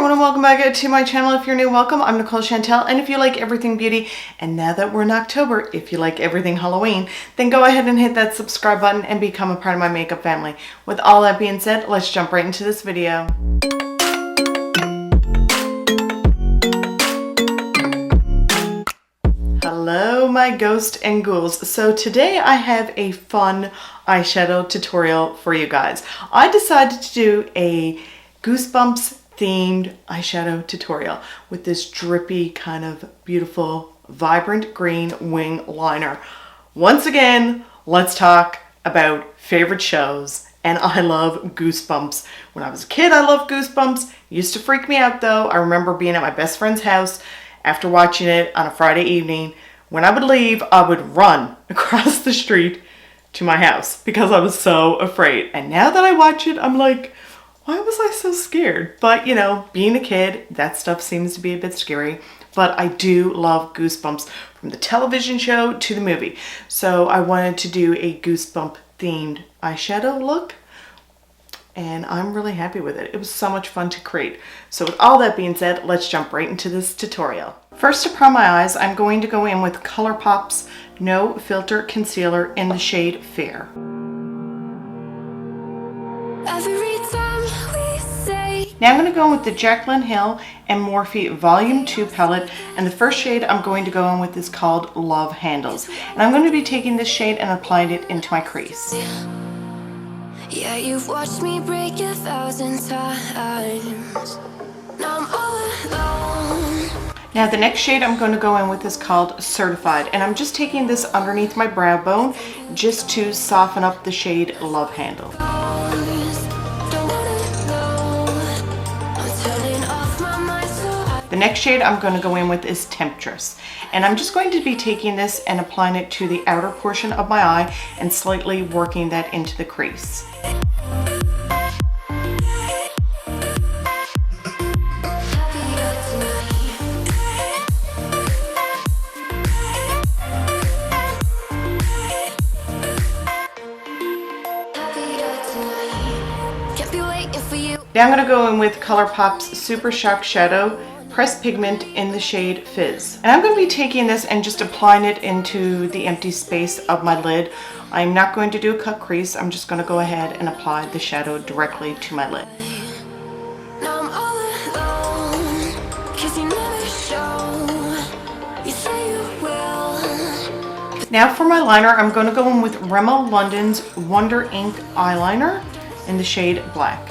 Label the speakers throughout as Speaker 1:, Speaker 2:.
Speaker 1: everyone and welcome back to my channel. If you're new, welcome. I'm Nicole Chantell, and if you like everything beauty, and now that we're in October, if you like everything Halloween, then go ahead and hit that subscribe button and become a part of my makeup family. With all that being said, let's jump right into this video. Hello my ghosts and ghouls. So today I have a fun eyeshadow tutorial for you guys. I decided to do a Goosebumps themed eyeshadow tutorial with this drippy kind of beautiful vibrant green wing liner. Once again, let's talk about favorite shows, and I love Goosebumps. When I was a kid, I loved Goosebumps. It used to freak me out though. I remember being at my best friend's house after watching it on a Friday evening. When I would leave, I would run across the street to my house because I was so afraid. And now that I watch it, I'm like, why was I so scared? But you know, being a kid, that stuff seems to be a bit scary. But I do love Goosebumps, from the television show to the movie. So I wanted to do a Goosebump themed eyeshadow look, and I'm really happy with it. It was so much fun to create. So with all that being said, let's jump right into this tutorial. First, to prime my eyes, I'm going to go in with Colourpop's No Filter Concealer in the shade Fair. Now I'm going to go in with the Jaclyn Hill and Morphe Volume 2 palette, and the first shade I'm going to go in with is called Love Handles. And I'm going to be taking this shade and applying it into my crease. Yeah, you've watched me break 1,000 times. Now I'm all alone. Now the next shade I'm going to go in with is called Certified, and I'm just taking this underneath my brow bone just to soften up the shade Love Handle. The next shade I'm going to go in with is Temptress, and I'm just going to be taking this and applying it to the outer portion of my eye and slightly working that into the crease. Now I'm going to go in with Colourpop's Super Shock Shadow Pressed Pigment in the shade Fizz. And I'm going to be taking this and just applying it into the empty space of my lid. I'm not going to do a cut crease. I'm just going to go ahead and apply the shadow directly to my lid. Now I'm all alone, 'cause you never show. You say you will. Now for my liner, I'm going to go in with Rimmel London's Wonder Ink Eyeliner in the shade Black.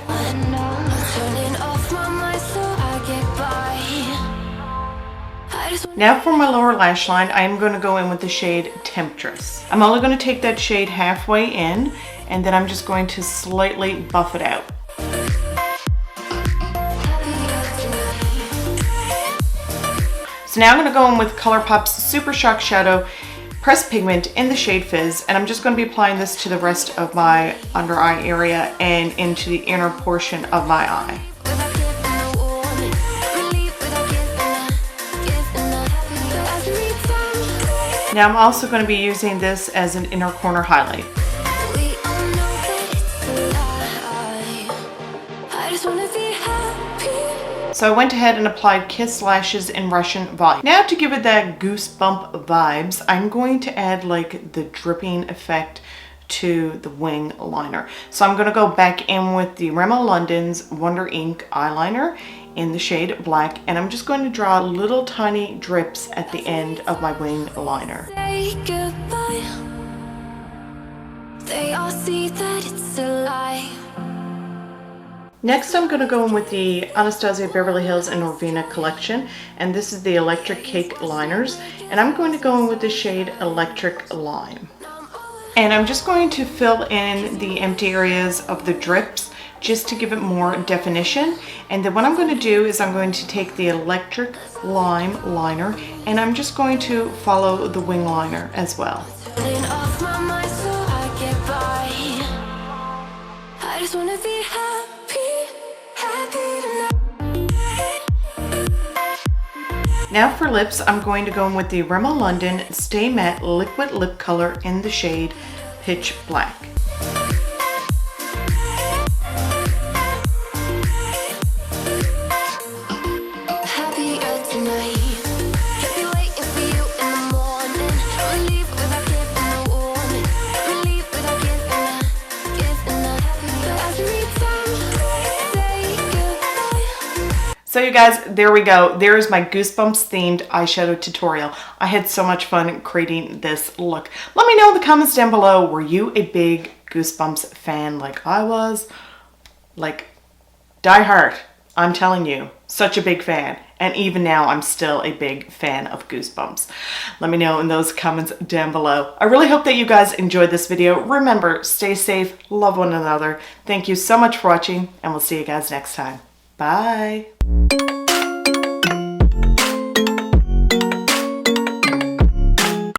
Speaker 1: Now for my lower lash line, I am going to go in with the shade Temptress. I'm only going to take that shade halfway in, and then I'm just going to slightly buff it out. So now I'm going to go in with Colourpop's Super Shock Shadow Pressed Pigment in the shade Fizz, and I'm just going to be applying this to the rest of my under eye area and into the inner portion of my eye. Now I'm also going to be using this as an inner corner highlight. So I went ahead and applied Kiss Lashes in Russian Volume. Now to give it that goosebump vibes, I'm going to add like the dripping effect to the wing liner. So I'm going to go back in with the Rimmel London's Wonder Ink Eyeliner in the shade Black, and I'm just going to draw little tiny drips at the end of my wing liner. Say goodbye. They all see that it's a lie. Next I'm going to go in with the Anastasia Beverly Hills and Norvina collection, and this is the Electric Cake liners, and I'm going to go in with the shade Electric Lime. And I'm just going to fill in the empty areas of the drips just to give it more definition. And then what I'm going to do is I'm going to take the Electric Lime liner and I'm just going to follow the wing liner as well. Now for lips, I'm going to go in with the Rimmel London Stay Matte Liquid Lip Color in the shade Pitch Black. So you guys, there we go. There is my Goosebumps themed eyeshadow tutorial. I had so much fun creating this look. Let me know in the comments down below, were you a big Goosebumps fan like I was? Like, die hard. I'm telling you, such a big fan. And even now, I'm still a big fan of Goosebumps. Let me know in those comments down below. I really hope that you guys enjoyed this video. Remember, stay safe, love one another. Thank you so much for watching, and we'll see you guys next time. Bye.